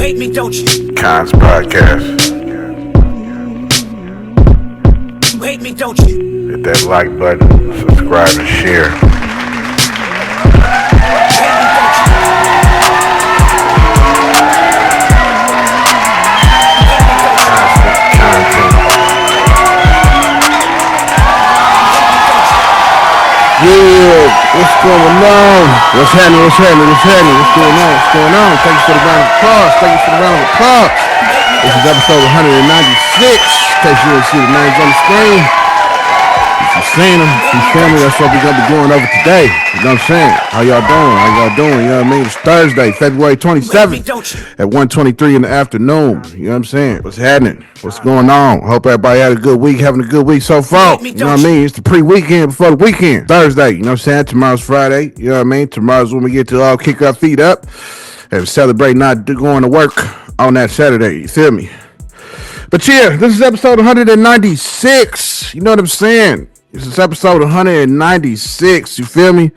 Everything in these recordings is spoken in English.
hate me, don't you? Kons podcast. You hate me, don't you? Hit that like button, subscribe and share. Yeah, what's going on? What's happening? What's going on? Thank you for the round of applause. This is episode 196. In case you didn't see the names on the screen. If you've seen them, you family, that's what we're going to be going over today. You know what I'm saying? How y'all doing? You know what I mean? It's Thursday, February 27th at 1:23 in the afternoon. You know what I'm saying? What's happening? What's going on? Hope everybody had a good week, having a good week so far. You know what I mean? It's the pre-weekend before the weekend. Thursday, you know what I'm saying? Tomorrow's Friday. You know what I mean? Tomorrow's when we get to all kick our feet up and celebrate not going to work on that Saturday. You feel me? But yeah, this is episode 196. You know what I'm saying? This is episode 196. You feel me?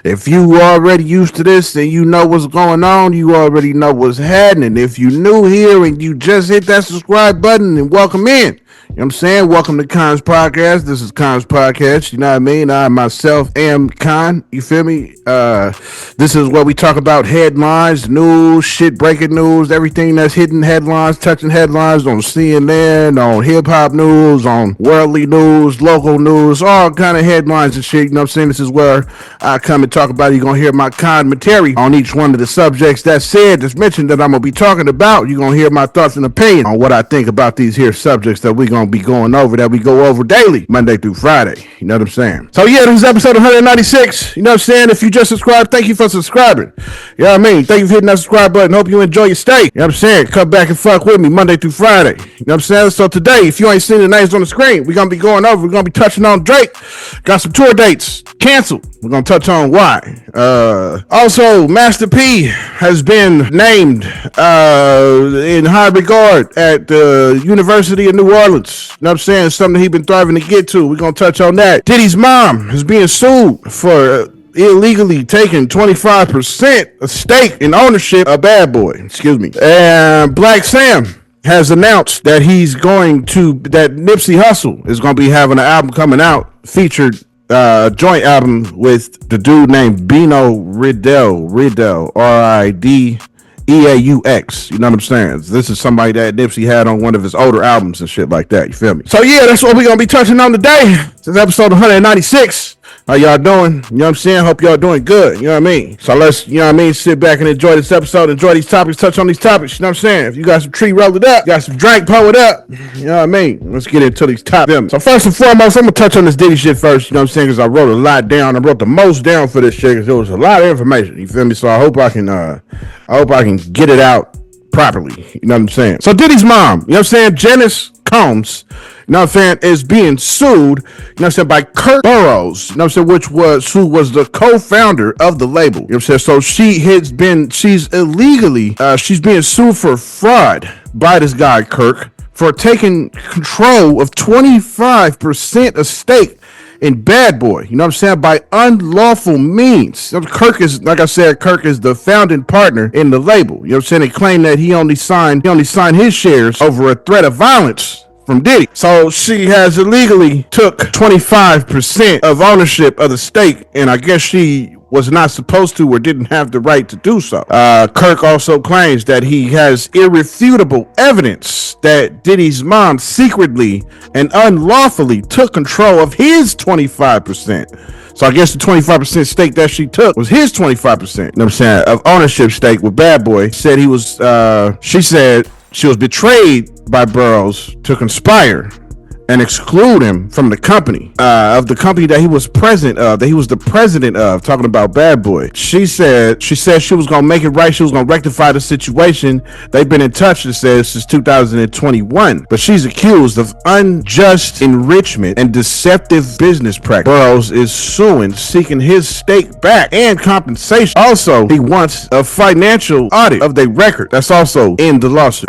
If you already used to this and you know what's going on, you already know what's happening. If you new here and you just hit that subscribe button, and welcome in. You know what I'm saying? Welcome to Kons Podcast. This is Kons Podcast. You know what I mean? I myself am Kon. You feel me? This is where we talk about headlines, news, shit, breaking news, everything that's hitting headlines, touching headlines on CNN, on hip-hop news, on worldly news, local news, all kind of headlines and shit. You know what I'm saying? This is where I come and talk about it. You're going to hear my commentary on each one of the subjects that's mentioned that I'm going to be talking about. You're going to hear my thoughts and opinion on what I think about these here subjects that we're going to be going over, that we go over daily, Monday through Friday. You know what I'm saying? So yeah, this is episode 196. You know what I'm saying? If you just subscribed, thank you for subscribing. You know what I mean? Thank you for hitting that subscribe button. Hope you enjoy your stay. You know what I'm saying? Come back and fuck with me Monday through Friday. You know what I'm saying? So today, if you ain't seen the names on the screen, we're going to be going over, we're going to be touching on Drake. Got some tour dates canceled. We're going to touch on why. Also, Master P has been named in high regard at the University of New Orleans. You know what I'm saying? Something he's been thriving to get to. We're going to touch on that. Diddy's mom is being sued for illegally taking 25% of stake in ownership of Bad Boy. Excuse me. And Blaccsam has announced that that Nipsey Hussle is going to be having an album coming out featured joint album with the dude named Bino Riddell, Rideux. You know what I'm saying? This is somebody that Nipsey had on one of his older albums and shit like that. You feel me? So yeah, that's what we're going to be touching on today. This is episode 196. How y'all doing? You know what I'm saying? Hope y'all doing good. You know what I mean? So let's, you know what I mean, sit back and enjoy this episode, enjoy these topics, touch on these topics. You know what I'm saying? If you got some tree, roll it up. You got some drink, pour it up. You know what I mean? Let's get into these topics. So first and foremost, I'm going to touch on this Diddy shit first. You know what I'm saying? Because I wrote a lot down. I wrote the most down for this shit because there was a lot of information. You feel me? So I hope I can get it out properly. You know what I'm saying? So Diddy's mom, you know what I'm saying? Janice Combs, you know what I'm saying, is being sued, you know what I'm saying, by Kirk Burroughs, you know what I'm saying, who was the co-founder of the label. You know what I'm saying? So she's being sued for fraud by this guy, Kirk, for taking control of 25% of stake in Bad Boy, you know what I'm saying, by unlawful means. Kirk is, like I said, Kirk is the founding partner in the label. You know what I'm saying? They claim that he only signed his shares over a threat of violence from Diddy. So she has illegally took 25% of ownership of the stake, and I guess she was not supposed to or didn't have the right to do so. Kirk also claims that he has irrefutable evidence that Diddy's mom secretly and unlawfully took control of his 25%. So I guess the 25% stake that she took was his 25%, you know what I'm saying, of ownership stake with Bad Boy. She said she was betrayed by Burroughs to conspire and exclude him from the company, that he was the president of, talking about Bad Boy. She said she was going to make it right. She was going to rectify the situation. They've been in touch, it says, since 2021. But she's accused of unjust enrichment and deceptive business practice. Burroughs is suing, seeking his stake back and compensation. Also, he wants a financial audit of their record. That's also in the lawsuit.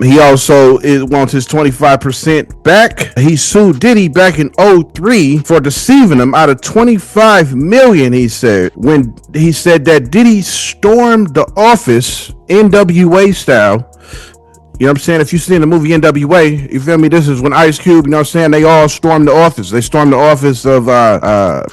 He also wants his 25% back. He sued Diddy back in 2003 for deceiving him out of $25 million, he said, when he said that Diddy stormed the office NWA style. You know what I'm saying? If you've seen the movie NWA, you feel me? This is when Ice Cube, you know what I'm saying? They all stormed the office. They stormed the office of,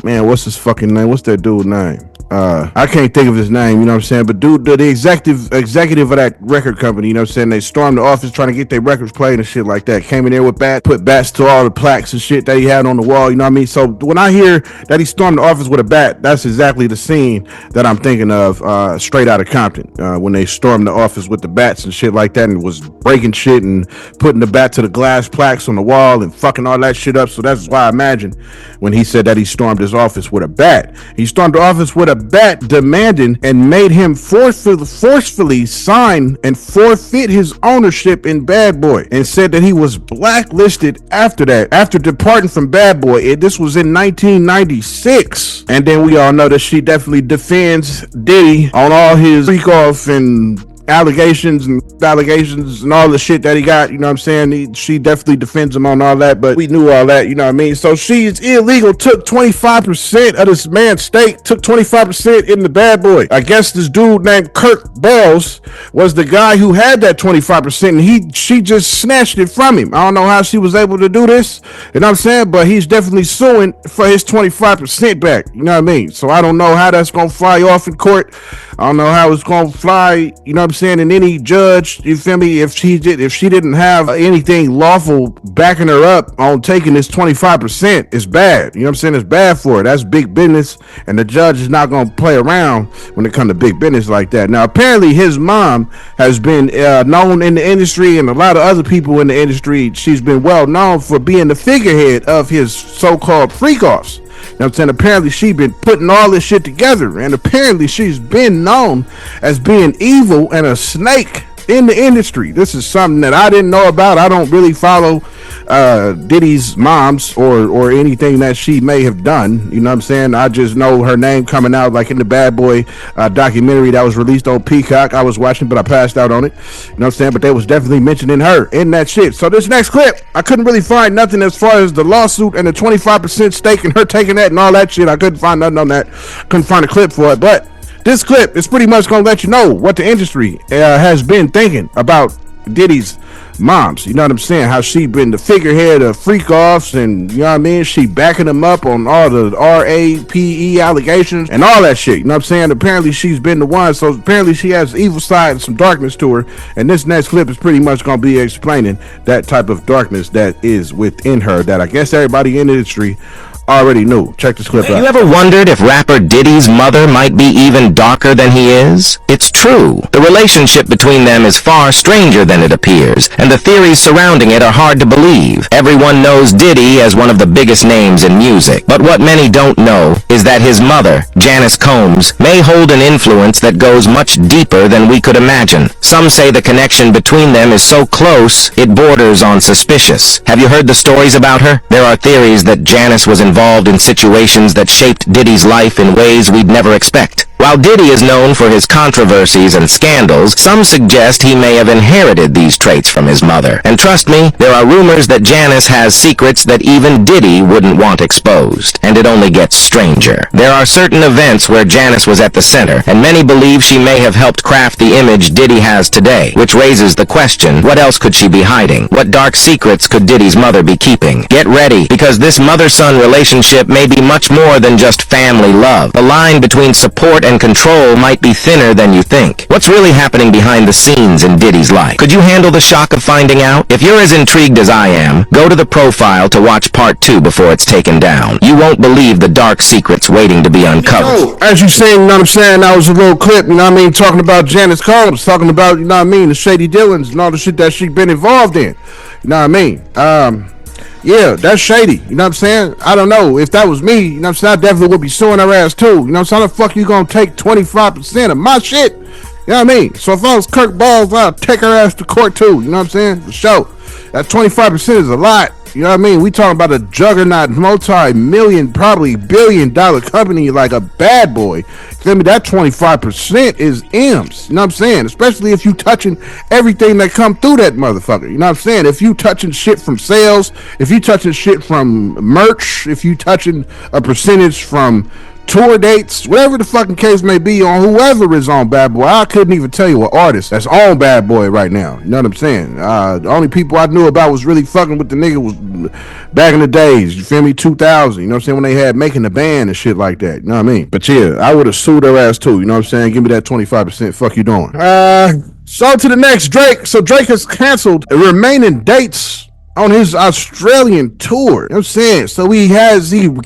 man, what's his fucking name? What's that dude's name? I can't think of his name, you know what I'm saying? But dude, the executive of that record company, you know what I'm saying? They stormed the office trying to get their records played and shit like that. Came in there with bats, put bats to all the plaques and shit that he had on the wall, you know what I mean? So when I hear that he stormed the office with a bat, that's exactly the scene that I'm thinking of, straight out of Compton, when they stormed the office with the bats and shit like that and was breaking shit and putting the bat to the glass plaques on the wall and fucking all that shit up. So that's why I imagine when he said that he stormed his office with a bat. He stormed the office with a bat, demanding and made him forcefully sign and forfeit his ownership in Bad Boy, and said that he was blacklisted after that, after departing from Bad Boy. This was in 1996. And then we all know that she definitely defends Diddy on all his freak off and allegations and all the shit that he got, you know what I'm saying? She definitely defends him on all that, but we knew all that, you know what I mean? So she's illegal, took 25% of this man's stake, took 25% in the Bad Boy. I guess this dude named Kirk Balls was the guy who had that 25%, and she just snatched it from him. I don't know how she was able to do this, you know what I'm saying? But he's definitely suing for his 25% back, you know what I mean? So I don't know how that's gonna fly off in court. I don't know how it's gonna fly, you know what I'm saying, in any judge, you feel me, if she didn't have anything lawful backing her up on taking this 25%, it's bad, you know what I'm saying? It's bad for her. That's big business, and the judge is not gonna play around when it comes to big business like that. Now apparently his mom has been known in the industry, and a lot of other people in the industry, she's been well known for being the figurehead of his so-called freak-offs. You know what I'm saying? Apparently she's been putting all this shit together, and apparently she's been known as being evil and a snake in the industry. This is something that I didn't know about. I don't really follow Diddy's moms or anything that she may have done, you know what I'm saying? I just know her name coming out like in the Bad Boy documentary that was released on Peacock. I was watching, but I passed out on it, you know what I'm saying? But they was definitely mentioning her in that shit. So this next clip, I couldn't really find nothing as far as the lawsuit and the 25% stake and her taking that and all that shit. I couldn't find nothing on that. Couldn't find a clip for it, but this clip is pretty much going to let you know what the industry has been thinking about Diddy's moms. You know what I'm saying? How she been the figurehead of freak-offs, and you know what I mean? She backing them up on all the RAPE allegations and all that shit. You know what I'm saying? Apparently she's been the one, so apparently she has evil side and some darkness to her, and this next clip is pretty much going to be explaining that type of darkness that is within her that I guess everybody in the industry already knew. Check this clip out. Have you ever wondered if rapper Diddy's mother might be even darker than he is? It's true. The relationship between them is far stranger than it appears, and the theories surrounding it are hard to believe. Everyone knows Diddy as one of the biggest names in music, but what many don't know is that his mother, Janice Combs, may hold an influence that goes much deeper than we could imagine. Some say the connection between them is so close, it borders on suspicious. Have you heard the stories about her? There are theories that Janice was involved in situations that shaped Diddy's life in ways we'd never expect. While Diddy is known for his controversies and scandals, some suggest he may have inherited these traits from his mother. And trust me, there are rumors that Janice has secrets that even Diddy wouldn't want exposed. And it only gets stranger. There are certain events where Janice was at the center, and many believe she may have helped craft the image Diddy has today, which raises the question, what else could she be hiding? What dark secrets could Diddy's mother be keeping? Get ready, because this mother-son relationship may be much more than just family love. The line between support and control might be thinner than you think. What's really happening behind the scenes in Diddy's life? Could you handle the shock of finding out? If you're as intrigued as I am, go to the profile to watch part 2 before it's taken down. You won't believe the dark secrets waiting to be uncovered. Yo, as you saying, you know what I'm saying, that was a little clip, you know what I mean, talking about Janice Combs, talking about, you know what I mean, the shady dealings and all the shit that she been involved in. You know what I mean? Yeah, that's shady. You know what I'm saying? I don't know. If that was me, you know what I'm saying, I definitely would be suing her ass too. You know what I'm saying? How the fuck you gonna take 25% of my shit? You know what I mean? So if I was Kirk Balls, I'd take her ass to court too. You know what I'm saying? For sure. That 25% is a lot. You You know what I mean? We talking about a juggernaut, multi-million, probably billion-dollar company like a Bad Boy. Feel me? That 25% is M's. You know what I'm saying? Especially if you touching everything that come through that motherfucker. You know what I'm saying? If you touching shit from sales, if you touching shit from merch, if you touching a percentage from tour dates, whatever the fucking case may be on whoever is on Bad Boy. I couldn't even tell you what artist that's on Bad Boy right now. You know what I'm saying? The only people I knew about was really fucking with the nigga was back in the days. You feel me? 2000. You know what I'm saying? When they had Making the Band and shit like that. You know what I mean? But yeah, I would have sued her ass too. You know what I'm saying? Give me that 25%. Fuck you doing? So to the next, Drake. So Drake has canceled the remaining dates on his Australian tour. You know what I'm saying? So he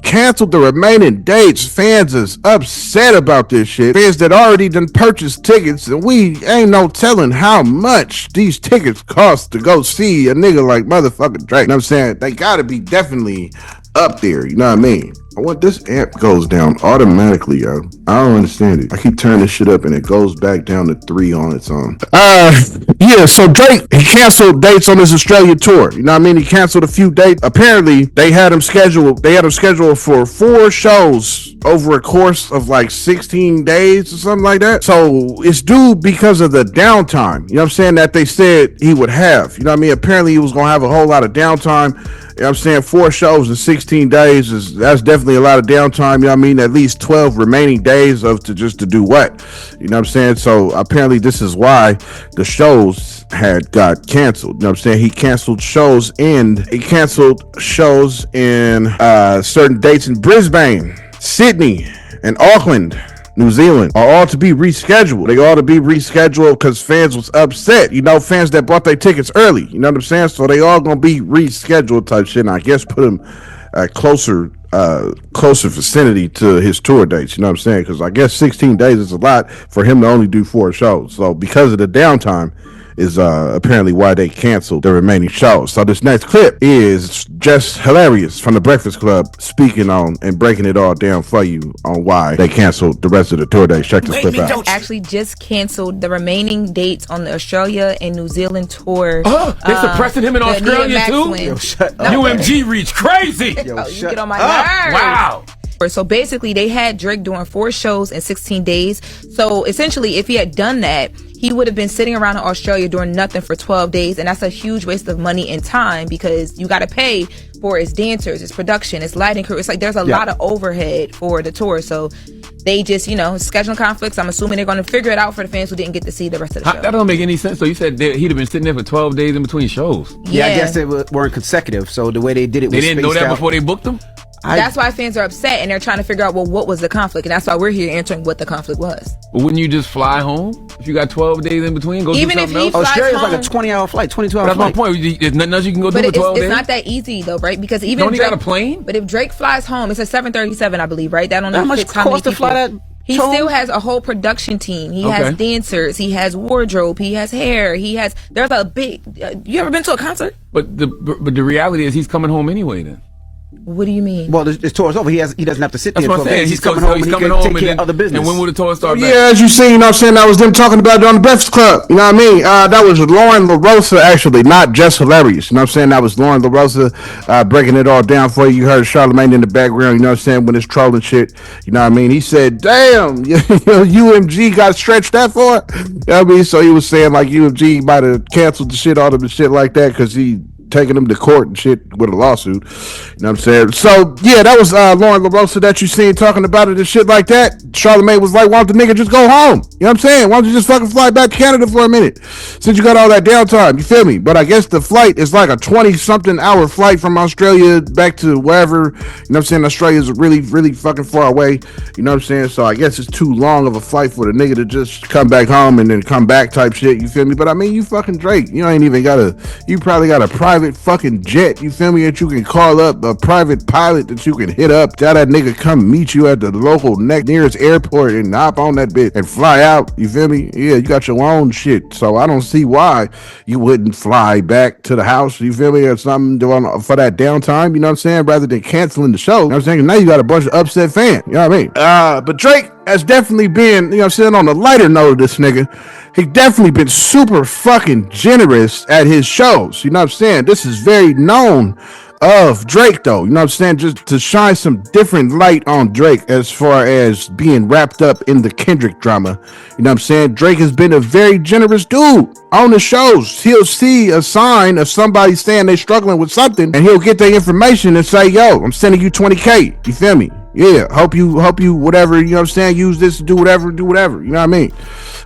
canceled the remaining dates. Fans is upset about this shit. Fans that already done purchased tickets, and we ain't no telling how much these tickets cost to go see a nigga like motherfucking Drake. You know what I'm saying? They gotta be definitely up there. You know what I mean? I want this amp goes down automatically, yo. I don't understand it. I keep turning this shit up and it goes back down to 3 on its own. Yeah, so Drake, he canceled dates on his Australia tour. You know what I mean? He canceled a few dates. Apparently, they had him scheduled for 4 shows over a course of like 16 days or something like that. So it's due because of the downtime. You know what I'm saying? That they said he would have. You know what I mean? Apparently, he was going to have a whole lot of downtime. You know what I'm saying? 4 shows in 16 days that's definitely a lot of downtime. You know what I mean? At least 12 remaining days to do what? You know what I'm saying? So apparently this is why the shows had got canceled. You know what I'm saying? He canceled shows in certain dates in Brisbane, Sydney, and Auckland, New Zealand are all to be rescheduled. They all to be rescheduled because fans was upset. You know, fans that bought their tickets early. You know what I'm saying? So they all gonna be rescheduled type shit. And I guess put him at closer vicinity to his tour dates. You know what I'm saying? Because I guess 16 days is a lot for him to only do 4 shows. So because of the downtime is apparently why they canceled the remaining shows. So this next clip is just hilarious from the Breakfast Club speaking on and breaking it all down for you on why they canceled the rest of the tour dates. Check this clip out. Actually just canceled the remaining dates on the Australia and New Zealand tour. They're suppressing him in Australia too? Yo, shut up. UMG reached crazy. Yo, you get on my nerves. Wow. So basically they had Drake doing 4 shows in 16 days. So essentially if he had done that, he would have been sitting around in Australia doing nothing for 12 days. And that's a huge waste of money and time because you got to pay for his dancers, his production, his lighting crew. It's like there's a lot of overhead for the tour. So they just, scheduling conflicts. I'm assuming they're going to figure it out for the fans who didn't get to see the rest of the show. That don't make any sense. So you said he'd have been sitting there for 12 days in between shows. Yeah, I guess they weren't consecutive. So the way they did it was they didn't know that before they booked them? That's why fans are upset and they're trying to figure out, well, what was the conflict? And that's why we're here answering what the conflict was. Well, wouldn't you just fly home? If you got 12 days in between, go even do something else? Australia's like a 20-hour flight, 22-hour flight. That's my point. There's nothing else you can go do for 12 days? It's not that easy, though, right? Because even Don't he got a plane? But if Drake flies home, it's a 737, I believe, right? That don't how much cost to fly that? He still has a whole production team. He has dancers. He has wardrobe. He has hair. There's a big... you ever been to a concert? But the reality is he's coming home anyway then. What do you mean? Well, this tour's over. He doesn't have to sit there. That's what I'm saying. He's coming home. He's coming home and other business. And when will the tour start back? Yeah, as you see, you know what I'm saying? That was them talking about it on the Breakfast Club. You know what I mean? That was Lauren LaRosa, actually, not just hilarious. You know what I'm saying? That was Lauren LaRosa breaking it all down for you. You heard Charlamagne in the background, you know what I'm saying, when it's trolling shit. You know what I mean? He said, damn, UMG got stretched that far. You know what I mean? So he was saying like UMG might have canceled the shit, all of the shit like that, because he taking them to court and shit with a lawsuit. You know what I'm saying? So, yeah, that was Lauren LaRosa that you seen talking about it and shit like that. Charlamagne was like, why don't the nigga just go home? You know what I'm saying? Why don't you just fucking fly back to Canada for a minute since you got all that downtime? You feel me? But I guess the flight is like a 20-something hour flight from Australia back to wherever. You know what I'm saying? Australia's really, really fucking far away. You know what I'm saying? So I guess it's too long of a flight for the nigga to just come back home and then come back type shit. You feel me? But I mean, you fucking Drake. You ain't even you probably got a private fucking jet, you feel me, that you can call up, a private pilot that you can hit up, tell that nigga come meet you at the local nearest airport and hop on that bitch and fly out, you feel me? Yeah, you got your own shit, so I don't see why you wouldn't fly back to the house, you feel me, or something for that downtime, you know what I'm saying, rather than canceling the show, you know what I'm saying? Now you got a bunch of upset fans, you know what I mean? But Drake has definitely been, you know what I'm saying, on the lighter note of this nigga, he definitely been super fucking generous at his shows. You know what I'm saying? This is very known of Drake, though. You know what I'm saying? Just to shine some different light on Drake as far as being wrapped up in the Kendrick drama. You know what I'm saying? Drake has been a very generous dude on the shows. He'll see a sign of somebody saying they're struggling with something, and he'll get their information and say, yo, I'm sending you 20K. You feel me? Yeah, hope you, whatever, you know what I'm saying? Use this to do whatever, you know what I mean?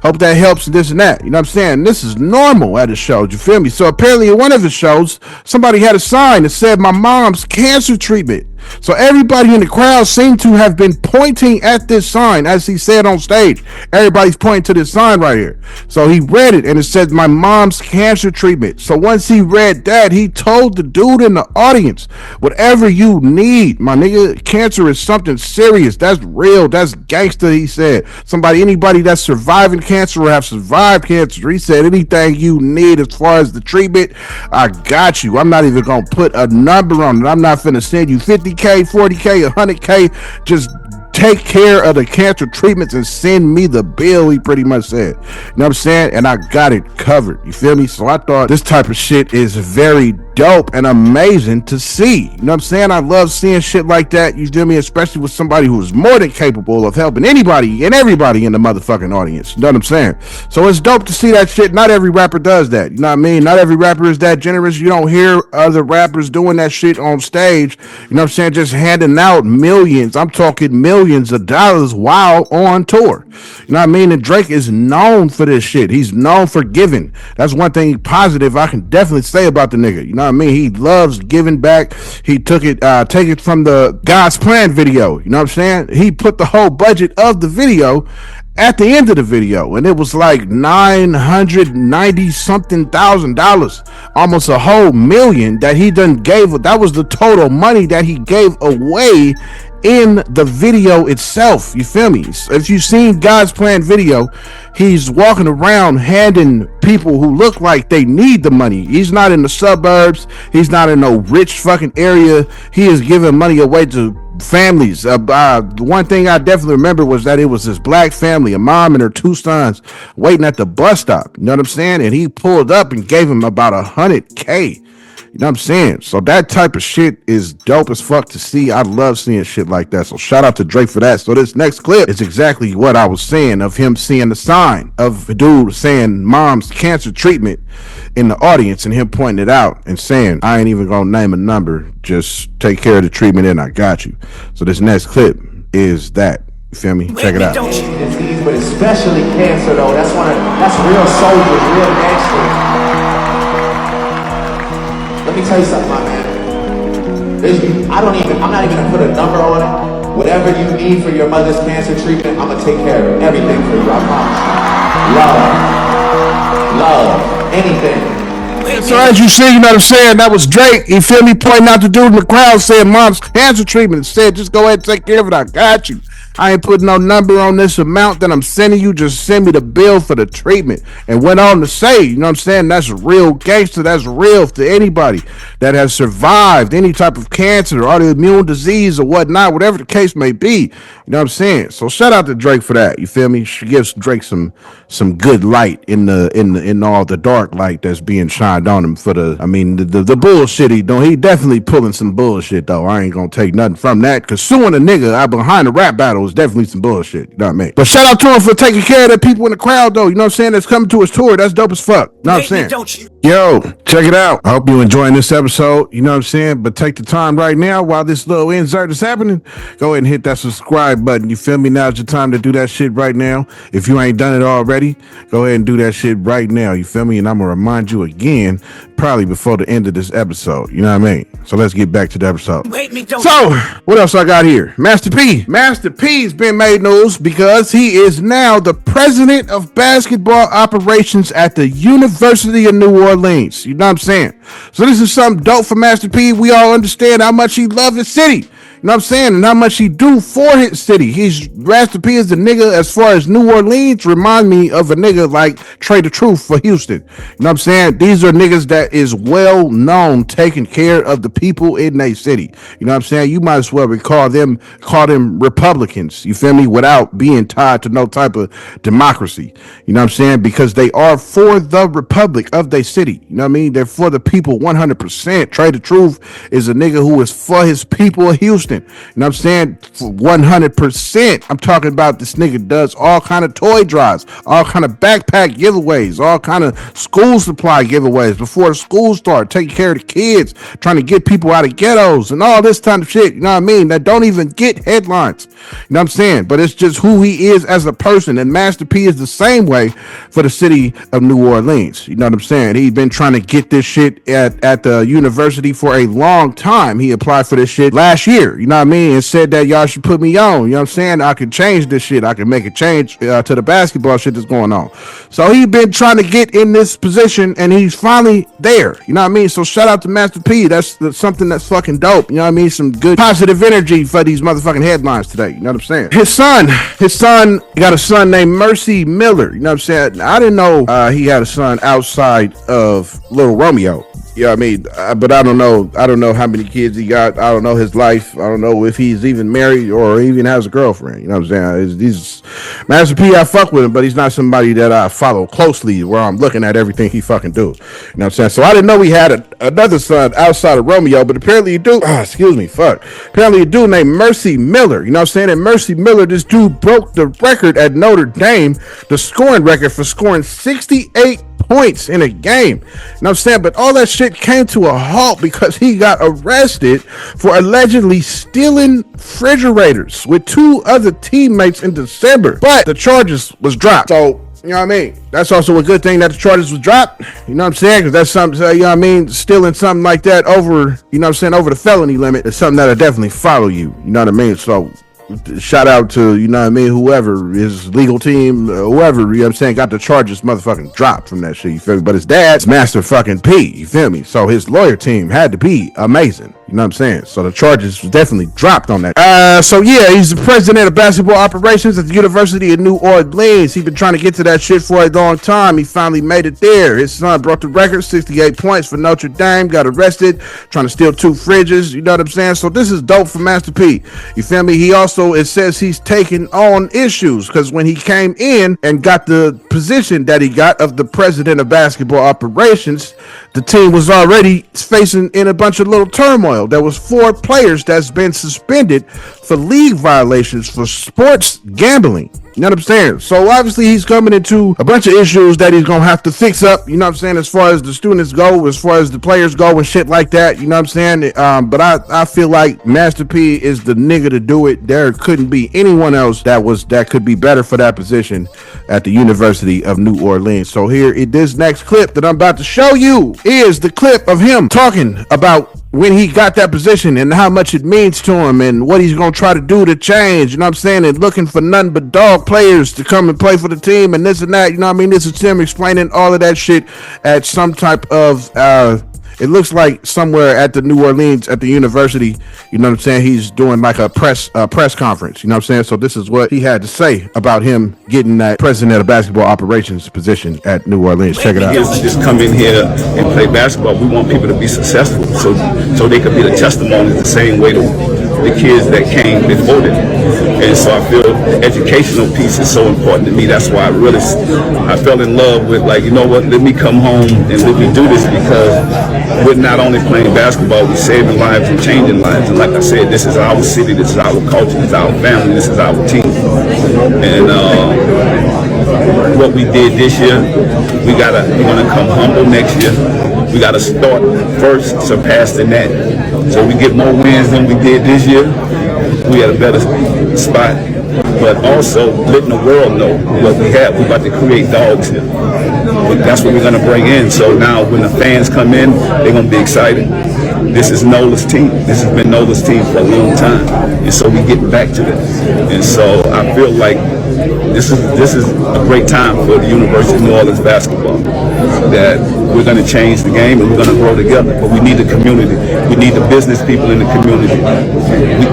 Hope that helps, this and that. You know what I'm saying? This is normal at a show, you feel me? So apparently in one of the shows, somebody had a sign that said, my mom's cancer treatment. So everybody in the crowd seemed to have been pointing at this sign as he said on stage. Everybody's pointing to this sign right here. So he read it and it said, my mom's cancer treatment. So once he read that, he told the dude in the audience, whatever you need, my nigga, cancer is something serious. That's real. That's gangster, he said. Anybody that's surviving cancer or have survived cancer, he said, anything you need as far as the treatment, I got you. I'm not even going to put a number on it. I'm not finna send you 50K, 40K, 100K. Just take care of the cancer treatments and send me the bill, he pretty much said. You know what I'm saying? And I got it covered. You feel me? So I thought this type of shit is very dope and amazing to see. You know what I'm saying? I love seeing shit like that. You feel me? Especially with somebody who is more than capable of helping anybody and everybody in the motherfucking audience. You know what I'm saying? So it's dope to see that shit. Not every rapper does that. You know what I mean? Not every rapper is that generous. You don't hear other rappers doing that shit on stage. You know what I'm saying? Just handing out millions. I'm talking millions of dollars while on tour. You know what I mean? And Drake is known for this shit. He's known for giving. That's one thing positive I can definitely say about the nigga. You know what I mean? He loves giving back. He take it from the God's Plan video. You know what I'm saying? He put the whole budget of the video at the end of the video, and it was like $990 something thousand, almost a whole million that he done gave. That was the total money that he gave away in the video itself. You feel me? If you've seen God's Plan video, he's walking around handing people who look like they need the money. He's not in the suburbs. He's not in no rich fucking area. He is giving money away to families. One thing I definitely remember was that it was this black family, a mom and her two sons waiting at the bus stop. You know what I'm saying? And he pulled up and gave him about 100K. You know what I'm saying? So that type of shit is dope as fuck to see. I love seeing shit like that. So shout out to Drake for that. So this next clip is exactly what I was saying, of him seeing the sign of a dude saying mom's cancer treatment in the audience and him pointing it out and saying, I ain't even gonna name a number, just take care of the treatment and I got you. So this next clip is that. You feel me? Check it out. Disease, but especially cancer though. That's real soldiers, real gangsters. Let me tell you something, my man. I'm not even gonna put a number on it. Whatever you need for your mother's cancer treatment, I'm gonna take care of everything for you, I promise. Love, anything. So as you see, you know what I'm saying? That was Drake. You feel me? Pointing out the dude in the crowd saying mom's cancer treatment. Said, just go ahead and take care of it. I got you. I ain't putting no number on this amount that I'm sending you. Just send me the bill for the treatment. And went on to say, you know what I'm saying? That's real gangster. That's real to anybody that has survived any type of cancer or autoimmune disease or whatnot, whatever the case may be. You know what I'm saying? So shout out to Drake for that. You feel me? She gives Drake some good light in all the dark light that's being shined on him for the bullshit he doing. He definitely pulling some bullshit though. I ain't gonna take nothing from that, because suing a nigga behind the rap battle is definitely some bullshit. You know what I mean? But shout out to him for taking care of the people in the crowd though. You know what I'm saying? That's coming to his tour. That's dope as fuck. You know what I'm saying? Don't you? Yo, check it out. I hope you enjoying this episode. You know what I'm saying? But take the time right now while this little insert is happening. Go ahead and hit that subscribe button. You feel me? Now's your time to do that shit right now. If you ain't done it already, go ahead and do that shit right now. You feel me? And I'm gonna remind you again, probably before the end of this episode. You know what I mean? So let's get back to the episode. So, what else I got here? Master P. Master P's been made news because he is now the president of basketball operations at the University of New Orleans. You know what I'm saying? So this is something dope for Master P. We all understand how much he loves his city. You know what I'm saying? And how much he do for his city. He's Master P is the nigga as far as New Orleans remind me of a nigga like Trey the Truth for Houston. You know what I'm saying? These are niggas that is well known taking care of the people in their city. You know what I'm saying? You might as well call them Republicans, you feel me, without being tied to no type of democracy. You know what I'm saying? Because they are for the republic of their city. You know what I mean? They're for the people 100%. Trey the Truth is a nigga who is for his people of Houston. You know what I'm saying? For 100%. I'm talking about this nigga does all kind of toy drives, all kind of backpack giveaways, all kind of school supply giveaways before the school start, taking care of the kids, trying to get people out of ghettos and all this kind of shit. You know what I mean? That don't even get headlines. You know what I'm saying? But it's just who he is as a person. And Master P is the same way for the city of New Orleans. You know what I'm saying? He's been trying to get this shit at the university for a long time. He applied for this shit last year, you know what I mean, and said that y'all should put me on. You know what I'm saying? I could change this shit. I can make a change to the basketball shit that's going on. So he been trying to get in this position, and he's finally there. You know what I mean? So shout out to Master P. That's something that's fucking dope. You know what I mean? Some good positive energy for these motherfucking headlines today. You know what I'm saying? His son got a son named Mercy Miller. You know what I'm saying? I didn't know he had a son outside of Little Romeo. You know what I mean? But I don't know how many kids he got. I don't know his life. I don't know if he's even married or even has a girlfriend. You know what I'm saying? He's Master P, I fuck with him, but he's not somebody that I follow closely where I'm looking at everything he fucking do. You know what I'm saying? So I didn't know he had another son outside of Romeo, but apparently he do. Apparently a dude named Mercy Miller. You know what I'm saying? And Mercy Miller, this dude broke the record at Notre Dame, the scoring record for scoring 68 points in a game. You know what I'm saying? But all that shit came to a halt because he got arrested for allegedly stealing refrigerators with two other teammates in December. But the charges was dropped. So, you know what I mean? That's also a good thing that the charges was dropped. You know what I'm saying? Because that's something, you know what I mean? Stealing something like that over, you know what I'm saying, over the felony limit is something that'll definitely follow you. You know what I mean? So shout out to, you know what I mean, whoever, his legal team, whoever, you know what I'm saying, got the charges motherfucking dropped from that shit, you feel me? But his dad's Master fucking P, you feel me? So his lawyer team had to be amazing, you know what I'm saying? So the charges was definitely dropped on that. So yeah, he's the president of basketball operations at the University of New Orleans. He's been trying to get to that shit for a long time. He finally made it there. His son broke the record, 68 points for Notre Dame, got arrested, trying to steal 2 fridges, you know what I'm saying? So this is dope for Master P, you feel me? He also, it says he's taking on issues because when he came in and got the position that he got of the president of basketball operations, the team was already facing in a bunch of little turmoil. There was 4 players that's been suspended for league violations for sports gambling. You know what I'm saying? So obviously he's coming into a bunch of issues that he's gonna have to fix up, you know what I'm saying, as far as the students go, as far as the players go and shit like that, you know what I'm saying? But I feel like Master P is the nigga to do it. There couldn't be anyone else that could be better for that position at the University of New Orleans. So this next clip that I'm about to show you is the clip of him talking about when he got that position and how much it means to him and what he's going to try to do to change, you know what I'm saying, and looking for nothing but dog players to come and play for the team and this and that, you know what I mean? This is him explaining all of that shit at some type of, it looks like somewhere at the New Orleans, at the university, you know what I'm saying? He's doing like a press conference, you know what I'm saying? So this is what he had to say about him getting that president of basketball operations position at New Orleans. Check it out. Just come in here and play basketball. We want people to be successful so they could be the testimony the same way the kids that came before them. And so I feel the educational piece is so important to me. That's why I fell in love with, like, you know what, let me come home and let me do this, because we're not only playing basketball, we're saving lives and changing lives. And like I said, this is our city, this is our culture, this is our family, this is our team. And what we did this year, we're gonna come humble next year. We gotta start first, surpassing that. So we get more wins than we did this year. We had a better spot, but also letting the world know what we have. We're about to create dogs here. That's what we're going to bring in. So now when the fans come in, they're going to be excited. This is Nola's team. This has been Nola's team for a long time. And so we're getting back to that. And so I feel like this is a great time for the University of New Orleans basketball. That we're going to change the game and we're going to grow together. But we need the community. We need the business people in the community.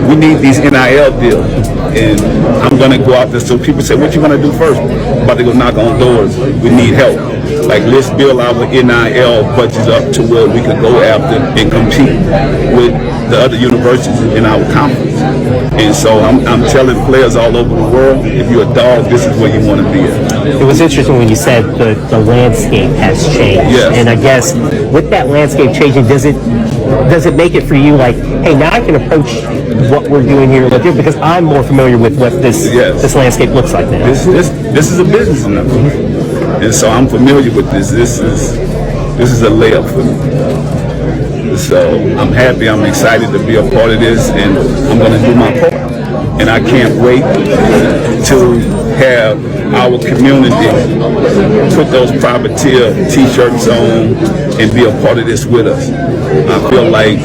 We need these NIL deals. And I'm going to go out there. So people say, what you going to do first? I'm about to go knock on doors. We need help. Like, let's build our NIL budget up to where we can go after and compete with the other universities in our conference. And so I'm telling players all over the world, if you're a dog, this is where you want to be at. It was interesting when you said the landscape has changed. Yes. And I guess with that landscape changing, does it make it for you like, hey, now I can approach what we're doing here because I'm more familiar with what this landscape looks like now. This is a business now. And so I'm familiar with this. This is a layup for me. So I'm happy, I'm excited to be a part of this, and I'm going to do my part. And I can't wait to have our community put those privateer t-shirts on and be a part of this with us. I feel like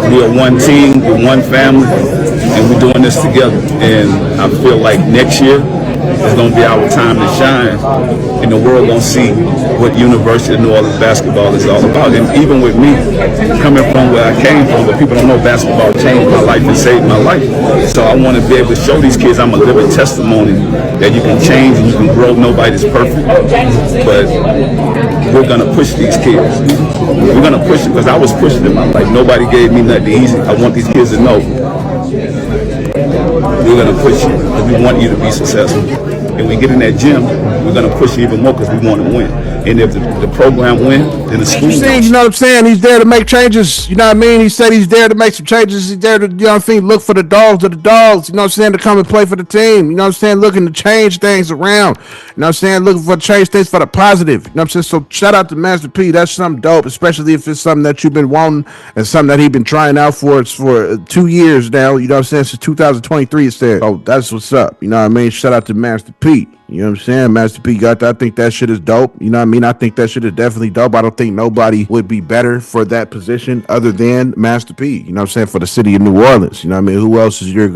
we're one team, we're one family, and we're doing this together. And I feel like next year is going to be our time to shine, and the world going to see what University of New Orleans basketball is all about. And even with me, coming from where I came from, where people don't know basketball changed my life and saved my life. So I want to be able to show these kids I'm a living testimony that you can change and you can grow. Nobody's perfect, but we're going to push these kids. We're going to push them because I was pushing in my life. Nobody gave me nothing easy. I want these kids to know we're going to push you because we want you to be successful. And we get in that gym, we're going to push you even more because we want to win. And if the program wins, then the school wins. You know what I'm saying? He's there to make changes. You know what I mean? He said he's there to make some changes. He's there to, you know what I mean, look for the dogs of the dogs. You know what I'm saying? To come and play for the team. You know what I'm saying? Looking to change things around. You know what I'm saying? Looking for change things for the positive. You know what I'm saying? So shout out to Master P. That's something dope, especially if it's something that you've been wanting and something that he's been trying out for 2 years now. You know what I'm saying? Since 2023, it said. Oh, that's what's up. You know what I mean? Shout out to Master P. You know what I'm saying? Master P got that. I think that shit is dope. You know what I mean? I think that shit is definitely dope. I don't think nobody would be better for that position other than Master P. You know what I'm saying? For the city of New Orleans. You know what I mean? Who else is you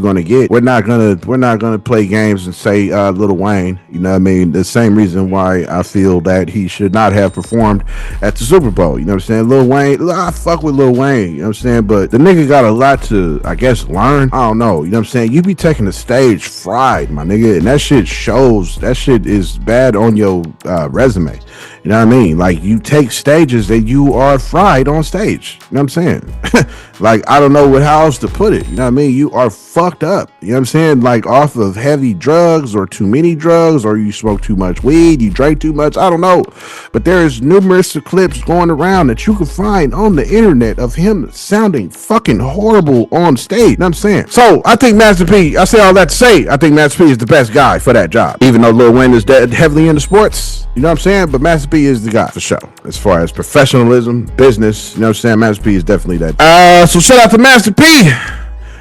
gonna get? We're not gonna play games and say Lil Wayne. You know what I mean? The same reason why I feel that he should not have performed at the Super Bowl. You know what I'm saying? Lil Wayne, I fuck with Lil Wayne. You know what I'm saying? But the nigga got a lot to, I guess, learn. I don't know. You know what I'm saying? You be taking the stage fried, my nigga, and that shit shows. That shit is bad on your resume. You know what I mean? Like, you take stages that you are fried on stage. You know what I'm saying? Like, I don't know how else to put it. You know what I mean? You are fucked up. You know what I'm saying? Like, off of heavy drugs or too many drugs, or you smoke too much weed, you drink too much. I don't know. But there's numerous clips going around that you can find on the internet of him sounding fucking horrible on stage. You know what I'm saying? So, I think Master P, I say all that to say, I think Master P is the best guy for that job. Even though Lil Wayne is heavily into sports, you know what I'm saying? But Master P is the guy for sure. As far as professionalism, business, you know what I'm saying? Master P is definitely that. So shout out to Master P.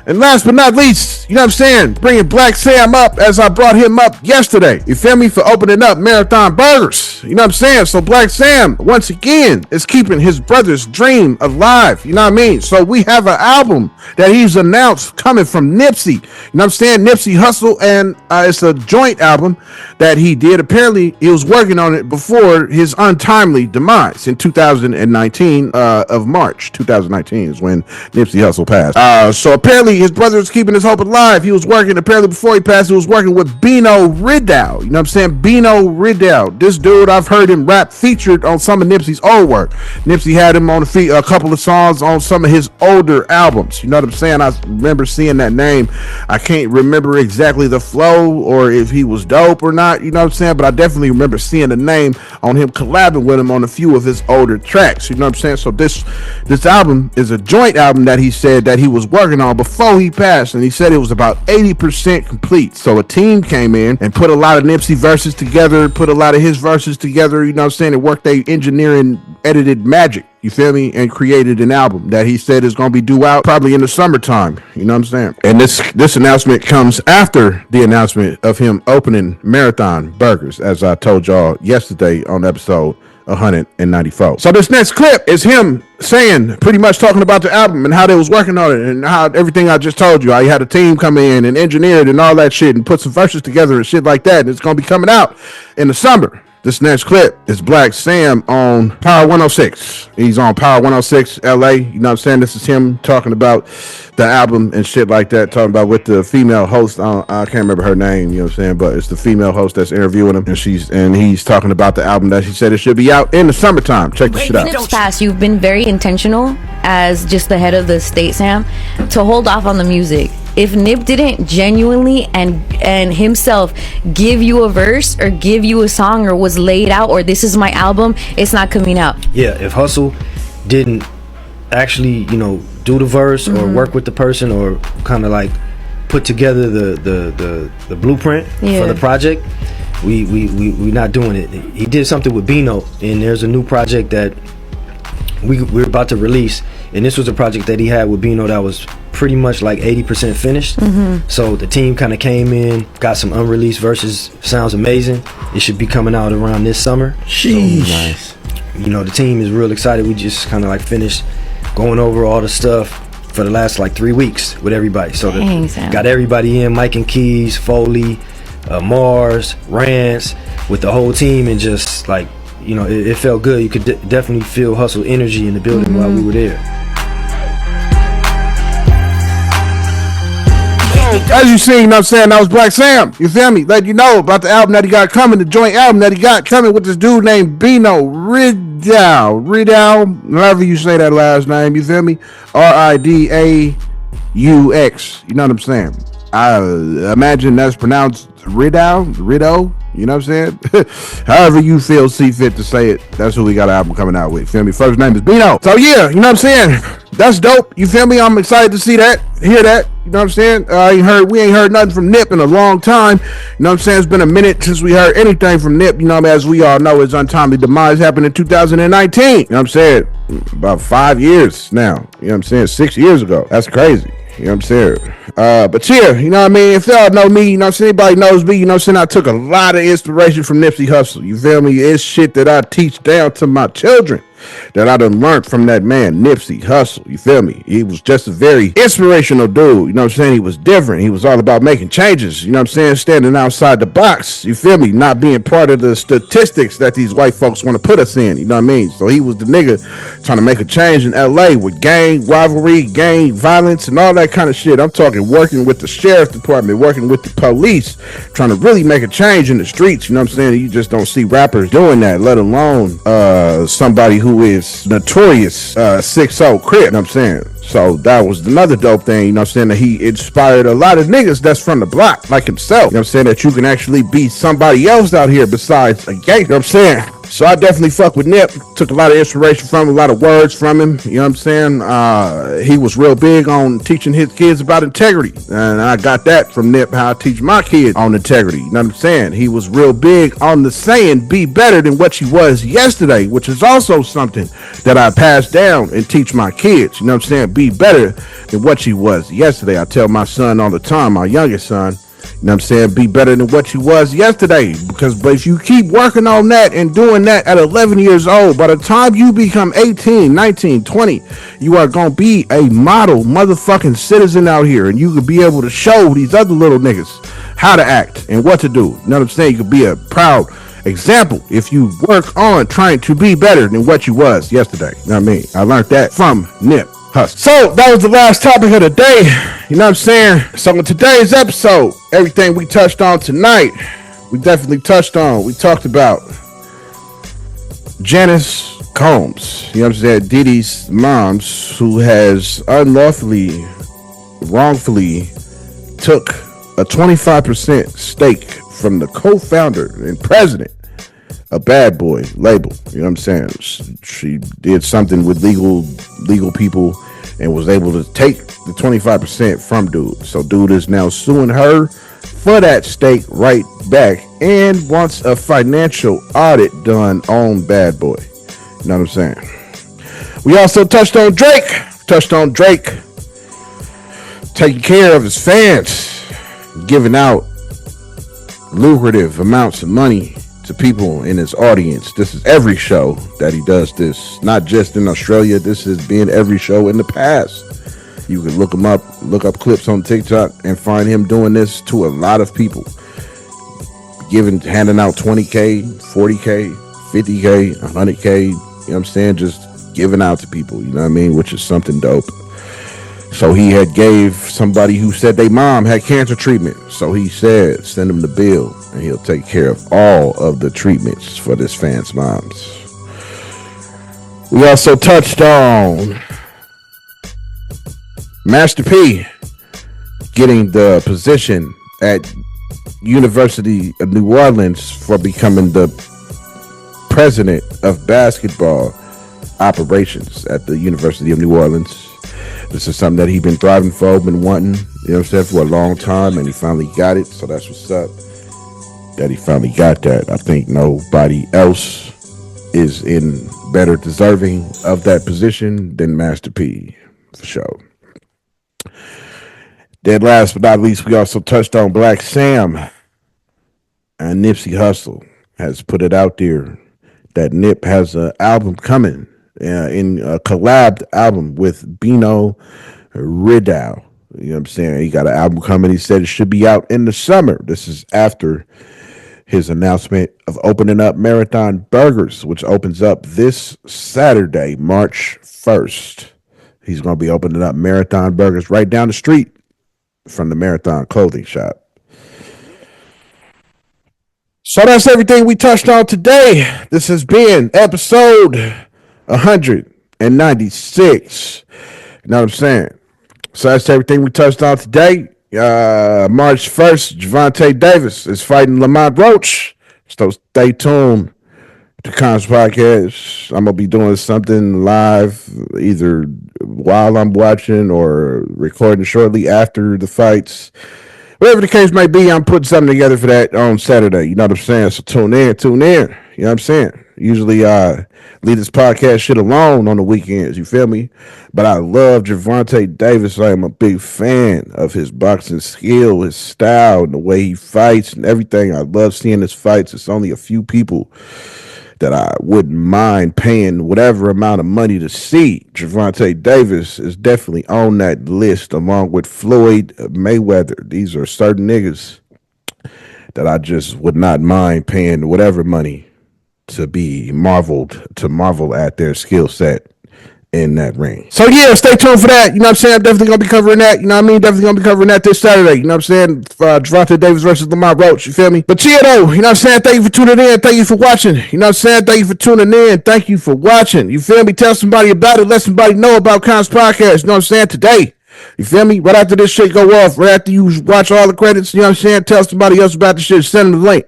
And last but not least, you know what I'm saying? Bringing blaccsam up as I brought him up yesterday. You feel me? For opening up Marathon Burgers. You know what I'm saying? So blaccsam, once again, is keeping his brother's dream alive. You know what I mean? So we have an album that he's announced coming from Nipsey. You know what I'm saying? Nipseyhussle, and it's a joint album that he did. Apparently, he was working on it before his untimely demise in 2019 of March. 2019 is when Nipseyhussle passed. So apparently, his brother was keeping his hope alive. He was working, apparently before he passed, he was working with Bino Riddell. You know what I'm saying? Bino Riddell. This dude, I've heard him rap featured on some of Nipsey's old work. Nipsey had him on a couple of songs on some of his older albums. You know what I'm saying? I remember seeing that name. I can't remember exactly the flow or if he was dope or not. You know what I'm saying? But I definitely remember seeing the name on him collabing with him on a few of his older tracks. You know what I'm saying? So this album is a joint album that he said that he was working on before he passed, and he said it was about 80% complete. So a team came in and put a lot of Nipsey verses together, put a lot of his verses together, you know what I'm saying, and worked their engineering, edited magic, you feel me, and created an album that he said is going to be due out probably in the summertime, you know what I'm saying. And this announcement comes after the announcement of him opening Marathon Burgers, as I told y'all yesterday on episode 194. So this next clip is him saying, pretty much talking about the album and how they was working on it and how everything I just told you, how he had a team come in and engineered and all that shit and put some verses together and shit like that. And it's going to be coming out in the summer. This next clip is Blaccsam on Power 106. He's on Power 106 LA. You know what I'm saying? This is him talking about the album and shit like that, talking about with the female host. I can't remember her name, you know what I'm saying? But it's the female host that's interviewing him. And he's talking about the album that she said it should be out in the summertime. Check this shit out. In the past, you've been very intentional as just the head of the state, Sam, to hold off on the music. If Nip didn't genuinely and himself give you a verse or give you a song or was laid out or this is my album, it's not coming out. Yeah, if Hussle didn't actually, do the verse or work with the person or kind of like put together the blueprint for the project, we not doing it. He did something with Bino, and there's a new project that we're about to release, and this was a project that he had with Bino that was pretty much like 80% finished. So the team kind of came in, got some unreleased verses. Sounds amazing. It should be coming out around this summer. Sheesh. So, nice. The team is real excited. We just kind of like finished going over all the stuff for the last like 3 weeks with everybody. So got everybody in, Mike and Keys, Foley, Mars, Rance, with the whole team, and just like, it felt good. You could definitely feel Hussle energy in the building while we were there. As you seen, you know what I'm saying, that was Blaccsam. You feel me? Let you know about the album that he got coming, the joint album that he got coming with this dude named Bino Ridaux, however you say that last name, you feel me? Ridaux. You know what I'm saying? I imagine that's pronounced Ridaux, you know what I'm saying? However you see fit to say it, that's who we got an album coming out with, feel me? First name is Bino. So yeah, you know what I'm saying? That's dope, you feel me? I'm excited to see that, hear that, you know what I'm saying? We ain't heard nothing from Nip in a long time, you know what I'm saying? It's been a minute since we heard anything from Nip, you know, as we all know, his untimely demise happened in 2019, you know what I'm saying? About 5 years now, you know what I'm saying? 6 years ago, that's crazy. You know what I'm saying? But yeah, you know what I mean? If y'all know me, you know what I'm saying? Anybody knows me, you know what I'm saying? I took a lot of inspiration from Nipsey Hussle. You feel me? It's shit that I teach down to my children that I done learned from that man, Nipsey Hussle. You feel me? He was just a very inspirational dude. You know what I'm saying? He was different. He was all about making changes. You know what I'm saying? Standing outside the box. You feel me? Not being part of the statistics that these white folks want to put us in. You know what I mean? So he was the nigga trying to make a change in LA with gang rivalry, gang violence, and all that kind of shit. I'm talking working with the sheriff department, working with the police, trying to really make a change in the streets. You know what I'm saying? You just don't see rappers doing that, let alone somebody who is notorious 6-0 Crip, you know what I'm saying? So that was another dope thing, you know what I'm saying, that he inspired a lot of niggas that's from the block, like himself, you know what I'm saying, that you can actually be somebody else out here besides a gang, you know what I'm saying? So I definitely fuck with Nip, took a lot of inspiration from him, a lot of words from him, you know what I'm saying? He was real big on teaching his kids about integrity, and I got that from Nip, how I teach my kids on integrity, you know what I'm saying? He was real big on the saying, be better than what you was yesterday, which is also something that I pass down and teach my kids, you know what I'm saying? Be better than what you was yesterday. I tell my son all the time, my youngest son, you know what I'm saying, be better than what you was yesterday, but if you keep working on that and doing that at 11 years old, by the time you become 18, 19, 20, you are going to be a model motherfucking citizen out here, and you could be able to show these other little niggas how to act and what to do. You know what I'm saying? You could be a proud example if you work on trying to be better than what you was yesterday. You know what I mean? I learned that from Nip Hussle. So that was the last topic of the day. You know what I'm saying? So in today's episode, everything we touched on tonight, we definitely touched on. We talked about Janice Combs, you know what I'm saying, Diddy's moms, who has unlawfully, wrongfully took a 25% stake from the co-founder and president of Bad Boy label. You know what I'm saying? She did something with legal people and was able to take the 25% from dude. So dude is now suing her for that stake right back and wants a financial audit done on Bad Boy. You know what I'm saying? We also touched on Drake taking care of his fans, giving out lucrative amounts of money to people in his audience. This is every show that he does this, not just in Australia. This has been every show in the past. You can look him up, look up clips on TikTok and find him doing this to a lot of people. Handing out 20K, 40K, 50K, 100K, you know what I'm saying? Just giving out to people, you know what I mean? Which is something dope. So he had gave somebody who said their mom had cancer treatment. So he said, send him the bill and he'll take care of all of the treatments for this fan's moms. We also touched on Master P getting the position at University of New Orleans for becoming the president of basketball operations at the University of New Orleans. This is something that he's been thriving for, been wanting, you know what I'm saying, for a long time, and he finally got it. So that's what's up, that he finally got that. I think nobody else is in better deserving of that position than Master P, for sure. Then last but not least, we also touched on blaccsam, and Nipsey Hussle has put it out there that Nip has an album coming. In a collabed album with Bino Riddell. You know what I'm saying? He got an album coming. He said it should be out in the summer. This is after his announcement of opening up Marathon Burgers, which opens up this Saturday, March 1st. He's going to be opening up Marathon Burgers right down the street from the Marathon clothing shop. So that's everything we touched on today. This has been episode 196. You know what I'm saying? So that's everything we touched on today. March 1st, Javante Davis is fighting Lamont Roach. So stay tuned to Kons Podcast. I'm going to be doing something live either while I'm watching or recording shortly after the fights. Whatever the case may be, I'm putting something together for that on Saturday. You know what I'm saying? So tune in. You know what I'm saying? Usually leave this podcast shit alone on the weekends, you feel me? But I love Javante Davis. I am a big fan of his boxing skill, his style, and the way he fights and everything. I love seeing his fights. It's only a few people that I wouldn't mind paying whatever amount of money to see. Javante Davis is definitely on that list along with Floyd Mayweather. These are certain niggas that I just would not mind paying whatever money to marvel at their skill set in that ring. So yeah, stay tuned for that. You know what I'm saying? I'm definitely gonna be covering that. You know what I mean? Definitely gonna be covering that this Saturday. You know what I'm saying? Javante Davis versus Lamont Roach. You feel me? But yeah, though, you know what I'm saying? Thank you for tuning in. Thank you for watching. You know what I'm saying? Thank you for tuning in. Thank you for watching. You feel me? Tell somebody about it. Let somebody know about Kons Podcast. You know what I'm saying? Today. You feel me? Right after this shit go off, right after you watch all the credits, you know what I'm saying? Tell somebody else about the shit. Send them the link.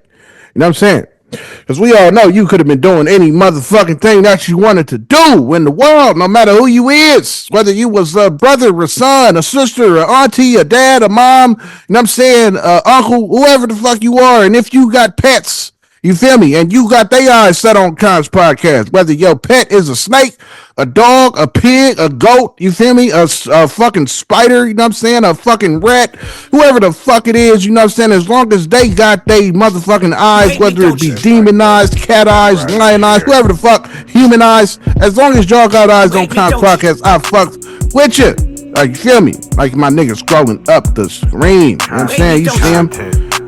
You know what I'm saying? Because we all know you could have been doing any motherfucking thing that you wanted to do in the world, no matter who you is. Whether you was a brother, a son, a sister, a auntie, a dad, a mom, you know what I'm saying, uncle, whoever the fuck you are. And if you got pets, you feel me? And you got their eyes set on Kons Podcast. Whether your pet is a snake, a dog, a pig, a goat, you feel me? A fucking spider, you know what I'm saying? A fucking rat, whoever the fuck it is, you know what I'm saying? As long as they got they motherfucking eyes, whether it be demon eyes, cat eyes, lion eyes, whoever the fuck, human eyes, as long as y'all got eyes on Kons Podcast, I fuck with you. Like, you feel me? Like my nigga scrolling up the screen. You know what I'm saying? You see him?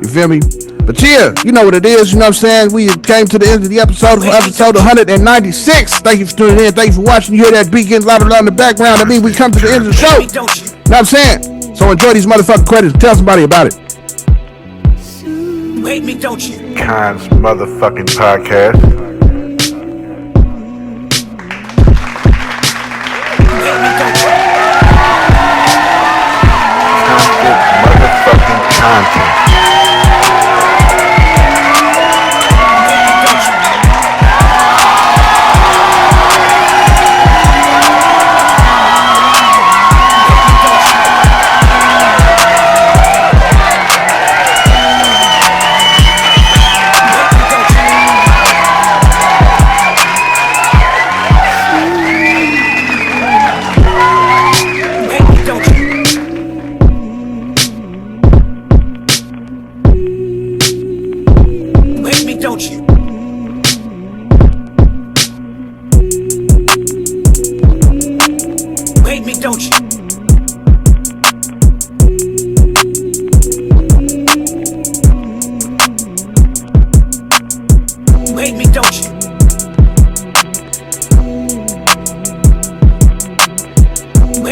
You feel me? But yeah, you know what it is. You know what I'm saying? We came to the end of the episode 196. Thank you for tuning in. Thank you for watching. You hear that beat getting louder in the background. I mean, we come to the end of the show. You know what I'm saying? So enjoy these motherfucking credits. Tell somebody about it. You hate me, don't you? Kons motherfucking podcast. Content.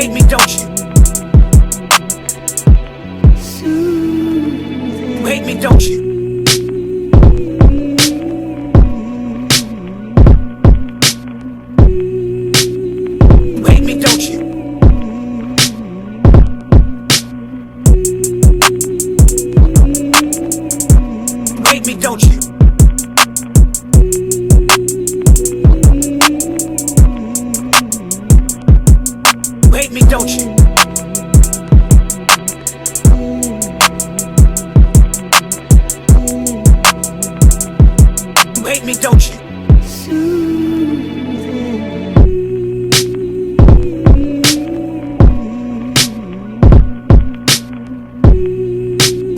Wait me, don't you? Wait me, don't you? Wait me, don't you? Wait me, don't you? Wait me, don't you? Wait me, don't you?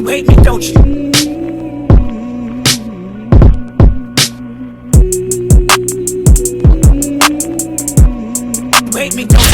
Wait me, don't you? Wait me, don't you?